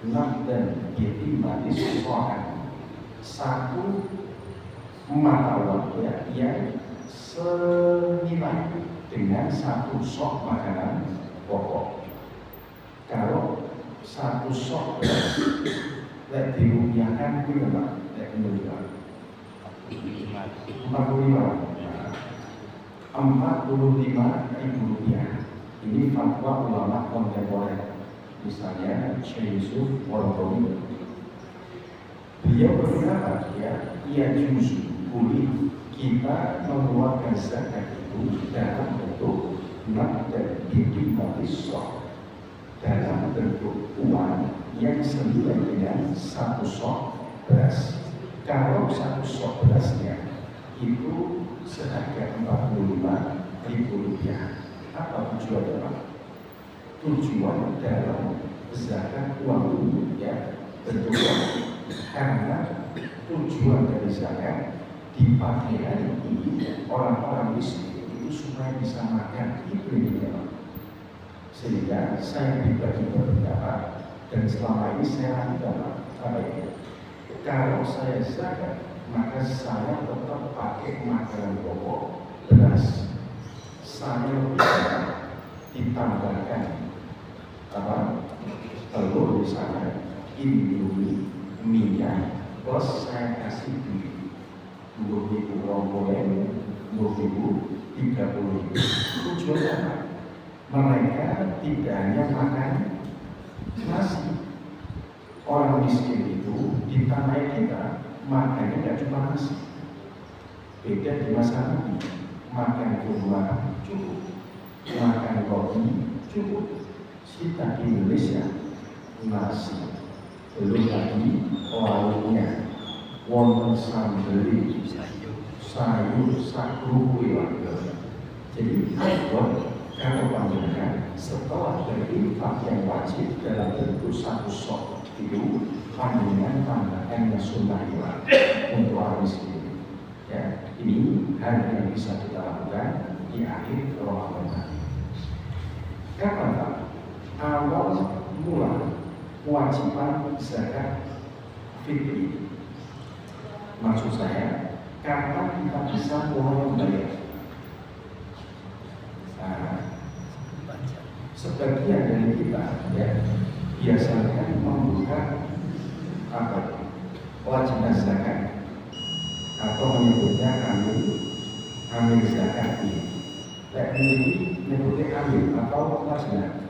Dan ditimati soal satu mata uang ya, yang senilai dengan satu sok makanan pokok. Kalau satu sok beras dirupiahkan berapa? 45.000 rupiah. Ini fatwa ulama kontemporer. Misalnya Syekh Yusuf Warahmatullahi. Beliau berpendapat ia justru boleh kita mengeluarkan zakat itu dalam bentuk dan ditimati-sok, dalam bentuk uang yang senilai dengan satu sok beras. Kalau satu sok berasnya itu seharga 45.000 rupiah. Apa tujuannya Pak? Tujuan dalam zakat uang ini ya bentuknya, karena tujuan dari zakat di pagi hari ini orang-orang miskin itu supaya bisa makan itu ya. Sehingga saya pribadi berpendapat dan selama ini saya lakukan apa ya? Kalau saya zakat maka saya tetap pakai makanan pokok beras. Saya bisa ditambahkan telur di sana, indomie, minyak, plus saya kasih duit 20.000 rombongan, 20.000, 30.000. Tujuannya apa? Mereka tidak hanya makan nasi. Orang miskin itu di tanah kita makannya tidak cuma nasi. Beda di masa ini, makan kurma cukup, makan roti cukup. Kita di Indonesia nasi, belum lagi lauknya, wonten sambeli, sayur, sakruku. Jadi kalau panjenengan setelah berinfak yang wajib dalam bentuk satu sok itu, panjenengan tambahkan yang sunnah untuk orang miskin. Ya, ini hal yang bisa kita lakukan di akhir Ramadan. Kapan Pak? Awal mula kewajiban zakat fitri. Maksud saya, kapan kita bisa mulai membayar? Sebagian dari kita ya biasanya membuka kewajiban zakat atau menyebutnya amil zakat ini. Ini menyebutnya amil atau wajib.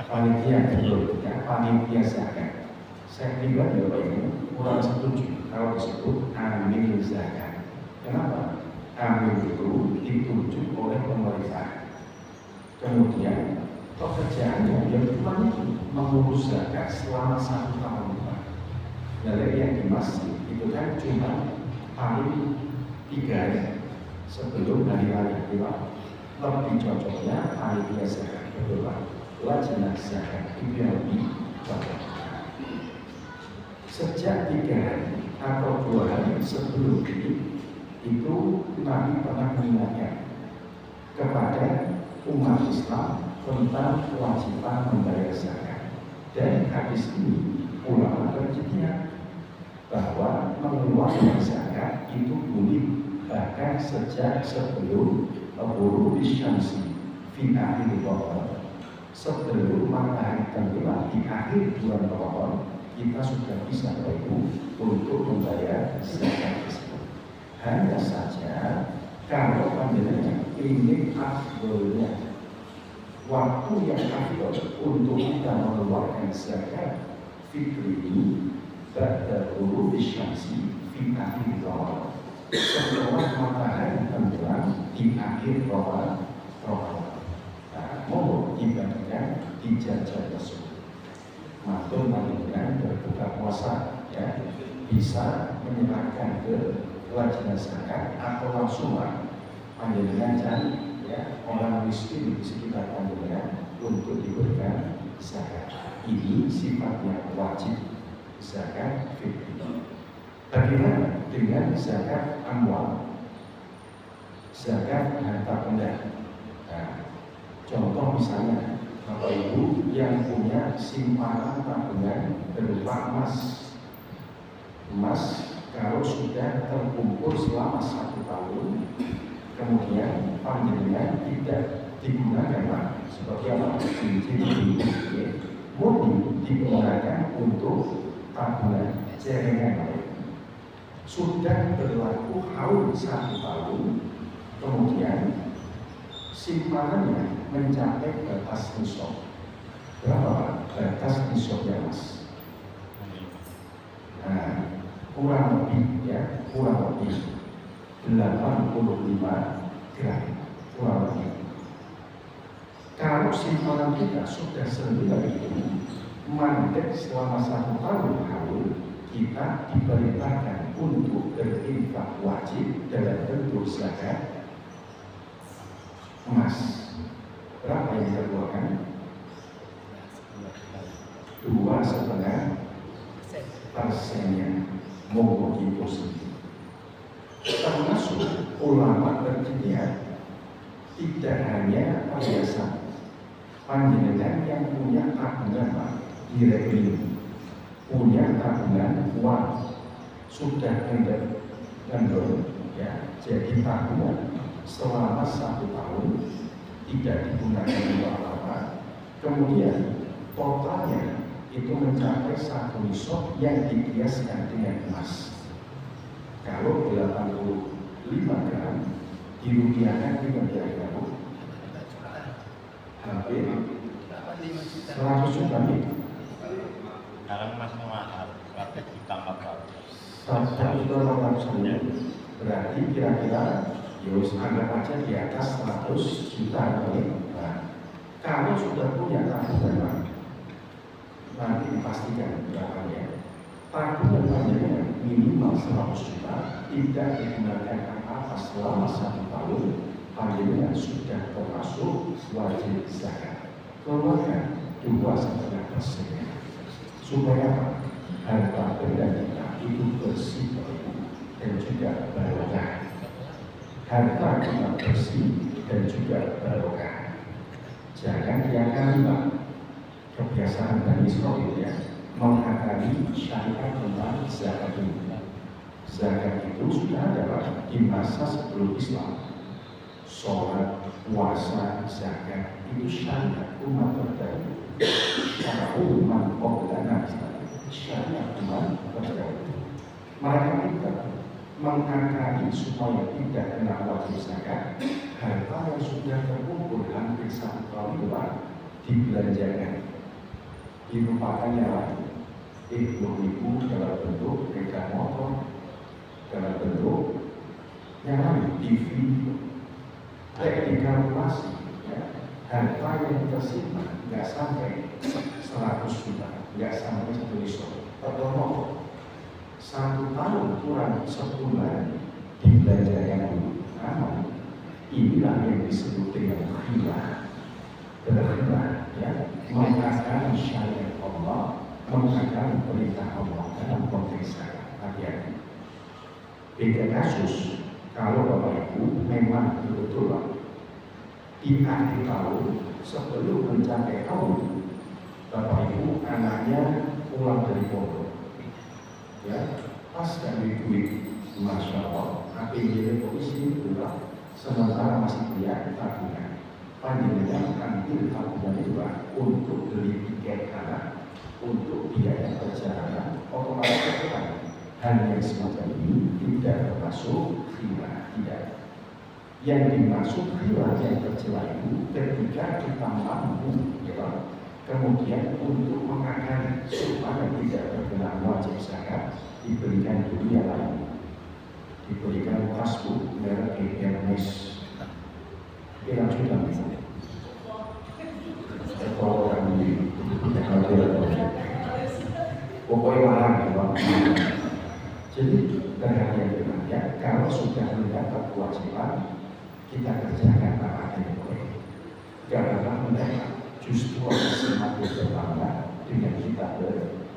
Panitia betul ya, panitia zakat. Saya pribadi Bapak Ibu kurang setuju kalau disebut amil zakat. Kenapa? Amil itu ditunjuk oleh pemerintah. Kemudian pekerjaannya yang cuma mengurus zakat selama 1 tahun. Dari yang di masjid itu kan cuma paling 3 hari sebelum hari raya. Lebih cocoknya panitia zakat betul Pak. Wajib zakat itu yang lebih cocok. Sejak 3 hari atau 2 hari sebelum ini itu Nabi pernah mengingatkan kepada umat Islam tentang kewajiban membayar zakat. Dan hadis ini ulama berjimat bahwa mengeluarkan zakat itu boleh bahkan sejak sebelum ghurubi syamsi fi akhir Ramadan, sebelum matahari tenggelam di akhir bulan Ramadan, kita sudah bisa untuk membayar zakat tersebut. Hanya saja kalau panjenengan ingin afdolnya, waktu yang afdol untuk kita mengeluarkan zakat fitri ini ba'da ghurubi syamsi fi akhir Ramadan, setelah matahari tenggelam di akhir Ramadan. Mau dibagikan di jajan tersebut. Matur panjenengan berbuka puasa ya, bisa menyerahkan ke kewajiban zakat atau langsung panjenengan cari ya orang miskin di sekitar panjenengan untuk diberikan zakat. Ini sifatnya wajib zakat fitri. Bagaimana dengan zakat amwal? Zakat harta benda. Contoh misalnya Bapak Ibu yang punya simpanan tabungan berupa emas kalau sudah terkumpul selama 1 tahun, kemudian panjenengan tidak digunakan sebagai apa? Cincin, murni digunakan untuk tabungan celengan. Sudah berlaku haul 1 tahun, kemudian simpanannya mencapai batas nisab. Berapa batas nisabnya mas? Nah, kurang lebih 85 gram, kurang lebih. Kalau simpanan kita sudah senilai itu, mandek selama 1 tahun haul, kita diperintahkan untuk berinfak wajib dalam bentuk zakat emas. Berapa yang kita keluarkan? 2,5%-nya monggo diposisi. Termasuk ulama berjihad tidak hanya perhiasan, panjenengan yang punya tabungan di rekening, punya tabungan uang sudah kendor ya, jadi tabungan selama 1 tahun tidak digunakan untuk apa-apa, kemudian totalnya itu mencapai 1 nisab yang dikiaskan dengan emas. Kalau 85 gram dirupiahkan dengan kira-kira hampir 100 juta nih. Sekarang masih mahal, berarti ditambah berapa? 100 juta berarti kira-kira Yus anggap aja di atas 100 juta kali. Nah, kalau sudah punya tabungan, nanti dipastikan berapanya. Tabungan panjenengan minimal 100 juta, tidak digunakan apa-apa selama 1 tahun, panjenengan sudah termasuk wajib zakat. Keluarkan 2,5%. Supaya apa? Harta benda kita itu bersih dan juga barokah. Harta kita bersih dan juga barokah. Jangan diakali kebiasaan Bani Israil ya, mengakali syariat tentang zakat ini. Zakat itu sudah ada di masa sebelum Islam. Sholat, puasa, zakat itu syariat umat terdahulu. Syariat umat qoblana, syariat umat terdahulu. Mereka tidak mengakali supaya tidak kena wajib zakat. Harta yang sudah terkumpul hampir 1 tahun dibelanjakan, dirupakannya lagi. Ibu dalam bentuk sepeda motor, dalam bentuk yang lain, TV, dikalkulasi ya. Harta yang tersimpan nggak sampai 100 juta, nggak sampai 1 nisab. Tertolong 1 tahun kurang sebulan dibelanjakan dulu. Namun inilah yang disebut dengan khilaf. Berkhilaf ya, mengakali syariat Allah, mengakali perintah Allah dalam konteks zakat. Hati-hati. Beda kasus kalau Bapak Ibu memang betul-betul di akhir tahun sebelum mencapai tahun, Bapak Ibu anaknya pulang dari pondok. Ya, pas dari duit, masya Allah, APBD polisi juga sementara masih kuliah tabungan. Panjenengan ambil tabungan juga untuk beli tiket anak, untuk biaya perjalanan, otomatis kan hal yang semacam ini tidak termasuk riba, tidak. Yang dimaksud riba yang tercela itu ketika kita mampu, ya, kemudian untuk mengakali supaya tidak terkena wajib zakat diberikan dunia lain, diberikan kasbu merek Hermes. Bilang sudah bisa. Kalau orang ini, pokoknya larang ya. Jadi perhatian ya, kalau sudah mendapat kewajiban kita kerjakan apa yang boleh. Karena mereka justru semakin berbangga dengan kita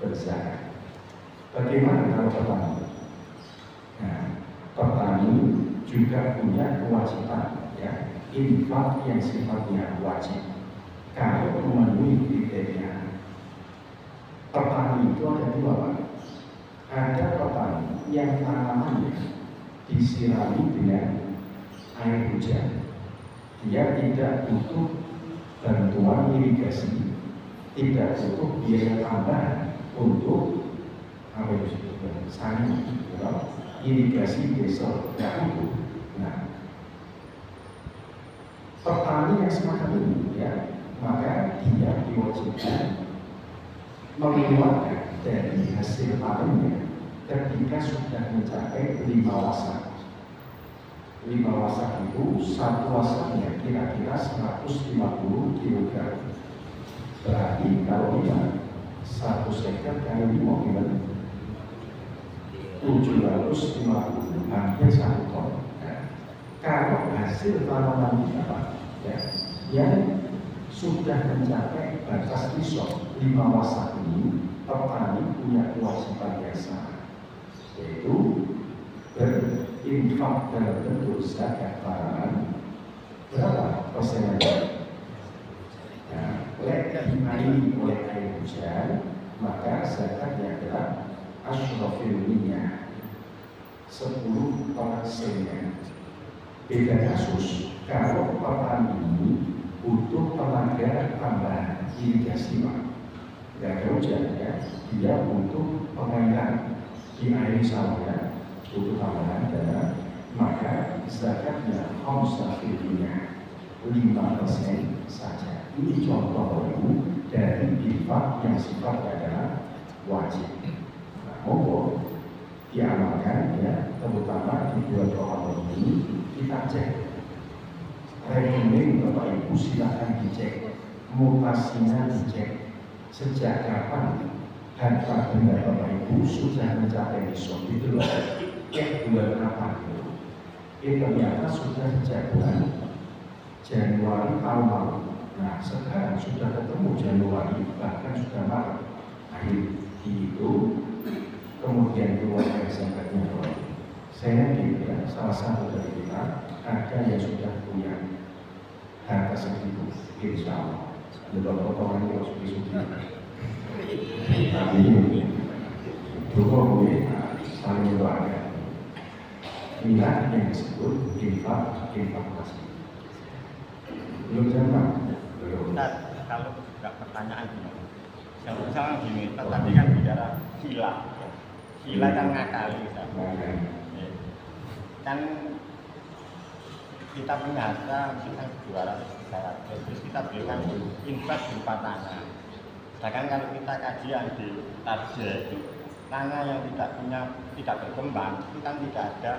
berzakat. Bagaimana kalau petani? Nah, petani juga punya kewajiban, ya, infak yang sifatnya wajib. Kalau memenuhi kriteria, petani itu ada dua, Pak. Ada petani yang tanamannya disirami dengan air hujan, dia tidak butuh bantuan irigasi, tidak butuh biaya tambahan untuk apa itu disebutkan sani, irigasi desa, tidak butuh. Nah, petani yang semacam ini, ya, maka dia diwajibkan mengeluarkan dari hasil panennya ketika sudah mencapai 5 wasak. 5 wasak itu satu wasaknya kira-kira 150 kg. Berarti kalau dia 1 seker kali 5 gimana? 750, hampir 1 ton. Nah, kalau hasil tanaman kita, Pak, ya, yang sudah mencapai batas kisah 5 wasak ini, petani punya kewajiban yang sama, yaitu berinfak dalam bentuk zakat pangan. Berapa persennya? Nah, dimaini oleh air hujan, maka zakatnya adalah asyrafil minyak 10%. Beda kasus kalau petani ini butuh tenaga tambahan irigasi, Pak. Tidak ada hujan, ya. Dia butuh pengairan di air sawahnya, butuh tambahan dana, maka zakatnya khamsah-fil-minyak 5% saja. Ini contoh dari infak yang sifatnya adalah wajib. Nah, monggo diamalkan, ya, terutama di bulan Ramadan ini kita cek rekening Bapak Ibu, silakan dicek, mutasinya dicek, sejak kapan harta benda Bapak Ibu sudah mencapai nisab itu loh, bulan apa itu? Ternyata sudah sejak bulan Januari tahun lalu. Nah, sekarang sudah ketemu Januari, bahkan sudah Maret akhir itu, kemudian keluar dari zakatnya. Saya kira salah satu dari kita ada yang sudah punya harta segitu, insya Allah. Beberapa potongan yang sudah tapi dua gue saling beragam. Inilah yang disebut infak wajib. Belum jamaah? Belum. Kalau nggak pertanyaan gini, misalnya gini, tadi kan bicara gila kan ngakali, kan kita punya harta kita 200, terus kita berikan infak berupa tanah. Sedangkan kalau kita kaji yang di target itu tanah yang tidak berkembang itu kan tidak ada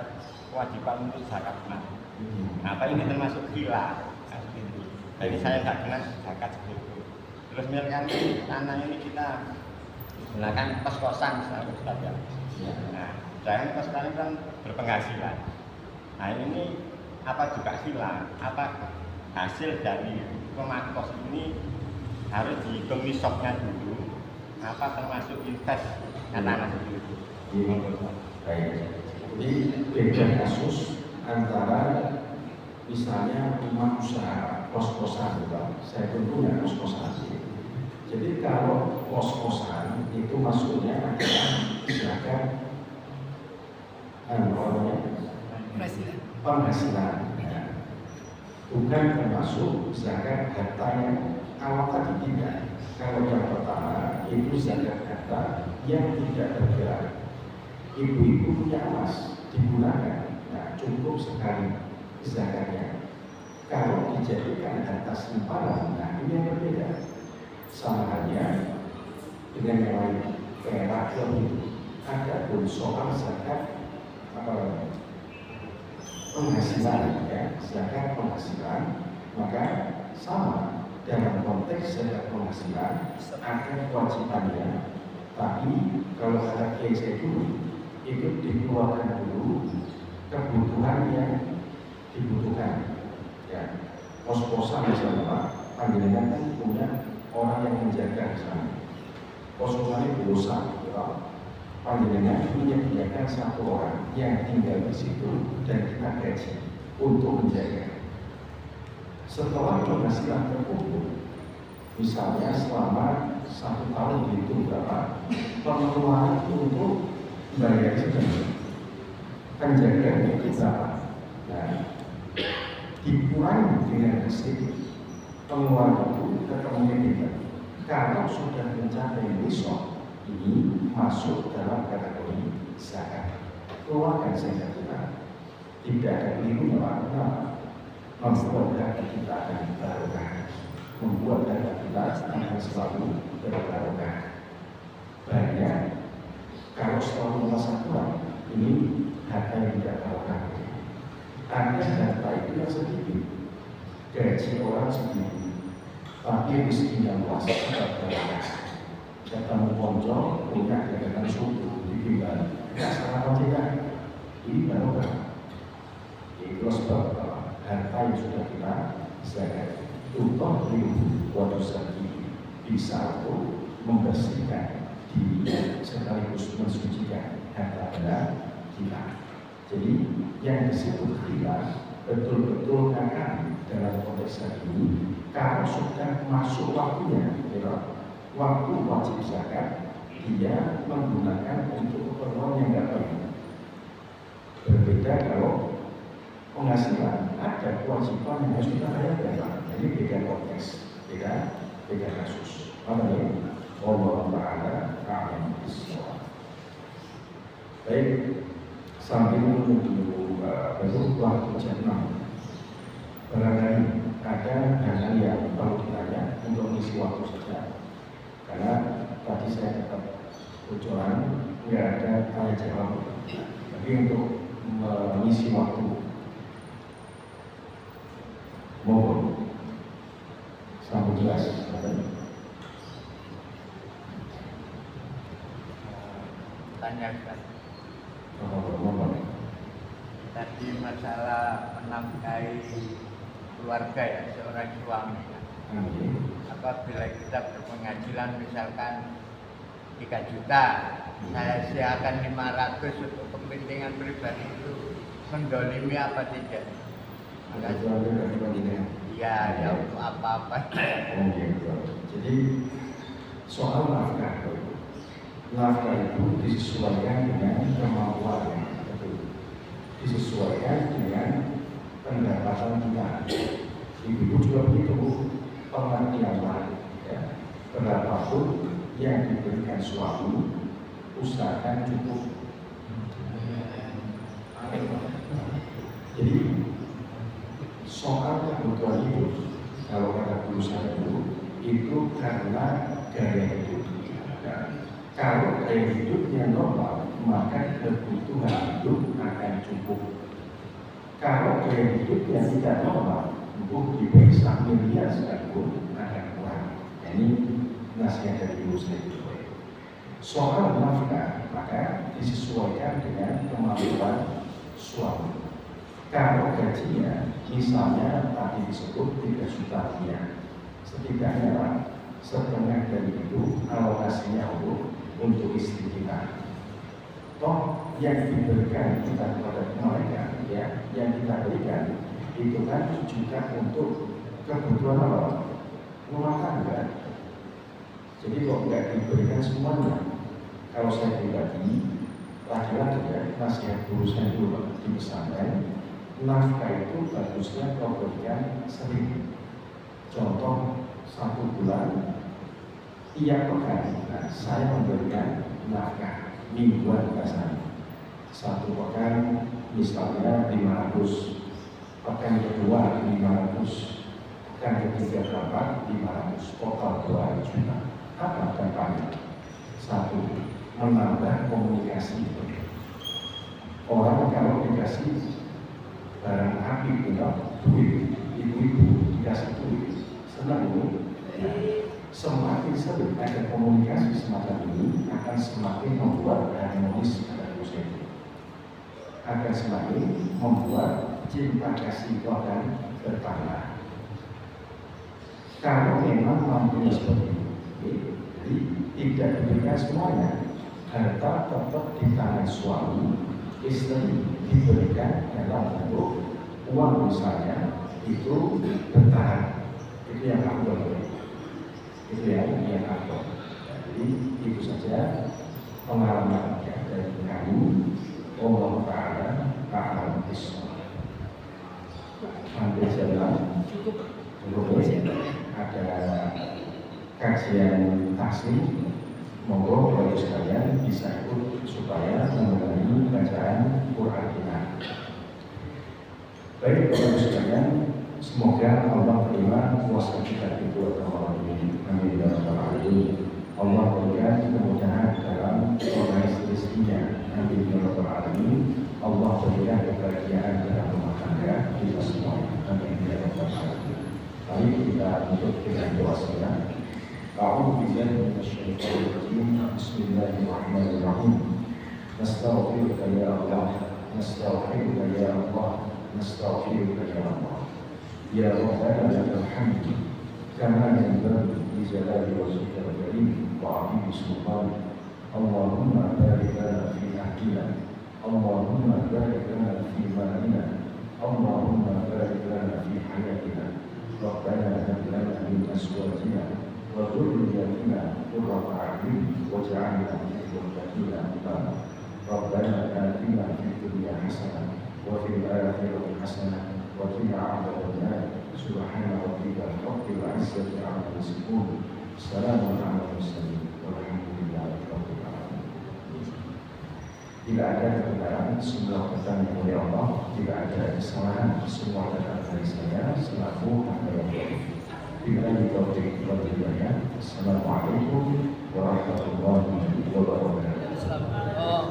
kewajiban untuk zakat. Nah, apa ini termasuk gila? Jadi saya nggak kena zakat seperti itu. Terus misalkan tanah ini kita gunakan kos-kosan misalnya saja. Nah, jangan kos-kosan kan berpenghasilan. Nah, ini apa juga sila? Apa hasil dari rumah kos ini harus dihitung nisabnya dulu? Apa termasuk invest tanah itu? Jadi beda kasus antara misalnya rumah usaha kos-kosan, saya pun punya kos-kosan. Jadi kalau kos-kosan itu maksudnya adalah zakat penghasilan, ya. Bukan termasuk zakat harta yang awal tadi tidak. Kalau yang pertama itu zakat harta yang tidak bergerak. Ibu-ibu punya emas digunakan, nah cukup sekali zakatnya. Kalau dijadikan harta simpanan, nah ini yang berbeda. Sama halnya dengan yang lain, perak itu ada pun soal zakat penghasilan, ya, zakat penghasilan, maka sama dalam konteks zakat penghasilan ada kewajibannya. Tapi kalau ada kiai dulu itu dikeluarkan dulu kebutuhan yang dibutuhkan, ya. Pos-posan misalnya Pak, panggilan kan punya orang yang menjaga di sana. Pos-posan itu dosa, ya. Panggilannya menyediakan satu orang yang tinggal di situ dan kita gaji untuk menjaga. Setelah penghasilan terkumpul, misalnya selama 1 tahun itu berapa pengeluaran untuk bayar penjaga itu berapa? Nah, dikurangi dengan hasil pengeluaran itu ketemunya kita. Kalau sudah mencapai nisab, ini masuk dalam kategori zakat. Keluarkan zakat kita. Tidak ada kelirunya Pak. Membuat dana kita akan barokah. Membuat dana kita akan selalu berbarokah. Banyak kalau selalu merasa kurang, ini harta yang tidak barokah. Ada harta itu yang sedikit, gaji orang sedikit, tapi rezeki yang luas tidak barokah. Ketemu konco, punya kegiatan suku, dibimbang, tidak salah tidak. Ini barokah. Itu sebab harta yang sudah kita zakat. Tutoh ribu waktu sakit bisa untuk membersihkan diri sekaligus mensucikan harta benda kita. Jadi yang disebut kita betul-betul akan dalam konteks ini kalau sudah masuk waktunya, ya, waktu wajib zakat dia menggunakan untuk keperluan yang tidak baik. Berbeda kalau penghasilan ada kewajiban yang harus kita bayarkan. Jadi beda konteks, beda kasus. Amin. Allah Taala amin. Baik, sambil menunggu besok waktu jam 6. Barangkali ada hal yang perlu ditanya untuk mengisi waktu saja. Karena tadi saya dapat bocoran nggak ada tanya jawab, tapi untuk mengisi waktu mohon sambung jelas. Tanyakan Tadi masalah menafkahi keluarga ya, seorang suami. Apabila kita berpenghasilan misalkan 3 juta, saya siakan 500 untuk kepentingan pribadi, itu mendolimi apa tidak? Iya, ya apa-apa. Jadi soal nafkah itu disesuaikan dengan kemampuan, disesuaikan dengan pendapatan kita. Ibu juga begitu, pengertian lain, ya. Berapapun yang diberikan suami, usahakan cukup. Jadi soal kebutuhan hidup, kalau kata guru saya dulu, itu karena gaya hidup. Kalau gaya hidupnya normal, maka kebutuhan hidup akan cukup. Kalau gaya hidupnya tidak normal, untuk diberi miliar sekalipun akan kurang. Ini nasihat dari guru saya juga. Soal nafkah, maka disesuaikan dengan kemampuan suami. Kalau gajinya, misalnya tadi disebut 3 juta rupiah, setidaknya setengah dari itu alokasinya untuk istri kita. Toh yang diberikan kita kepada mereka, ya, yang kita berikan itu kan juga untuk kebutuhan apa? Rumah tangga. Jadi kok nggak diberikan semuanya? Kalau saya pribadi, laki-laki ya, nasihat guru saya dulu di pesantren, nafkah itu bagusnya kau berikan sering. Contoh 1 bulan tiap pekan saya memberikan nafkah mingguan biasanya. 1 pekan misalnya 500, pekan kedua 500, pekan ketiga berapa? 500, total 2 juta. Apa dampaknya? 1, menambah komunikasi. Orang kalau dikasih barang api, duit, ibu-ibu dikasih duit, senang itu. Semakin sering ada komunikasi semacam ini akan semakin membuat harmonis pada manusia itu, akan semakin membuat cinta kasih itu akan bertambah. Kalau memang mampunya seperti itu, jadi tidak diberikan semuanya, harta tetap di tangan suami, istri diberikan dalam bentuk uang misalnya, itu bertahan. Itu yang aku boleh. Itu yang aku. Jadi itu saja pengalaman dari kami. Allah Ta'ala hampir jalan cukup ada kajian taslim. Monggo Bapak sekalian bisa ikut supaya mengenai bacaan Quran kita. Baik Bapak sekalian, semoga Allah terima puasa kita itu Ramadan ini. Amin ya rabbal alamin. Allah berikan kemudahan dalam proses rezekinya. Amin ya rabbal alamin. Allah berikan kebahagiaan dalam rumah tangga kita semua. Amin ya rabbal alamin. Mari kita tutup dengan doa kita. A'udzu billahi minasyaitonir rajim. Bismillahirrahmanirrahim. Nastaghfiruka ya Allah, nastaghfiruka ya Allah, nastaghfiruka ya Allah. Ya Rabbana lakal hamd kama yanbaghi li jalali wajhikal karim wa 'azimi sultanik. Allahumma barik lana fi ahlina, Allahumma barik lana fi malina, Allahumma barik lana fi hayatina. Rabbana hab lana min azwajina wa dhurriyyatina qurrata a'yun waj'alna lil muttaqina imama. Rabbana atina fid dunya hasanah wa fil akhirati hasanah wa qina adzabannar. Subhana rabbika rabbil izzati 'amma yasifun. Salamun 'alal mursalin walhamdulillahi rabbil alamin. Tidak ada kebenaran, semua datang dari Allah. Tidak ada kesalahan, semua datang dari saya selaku hamba Allah. Bila ditaufiq wal hidayah. Assalamualaikum warahmatullahi wabarakatuh.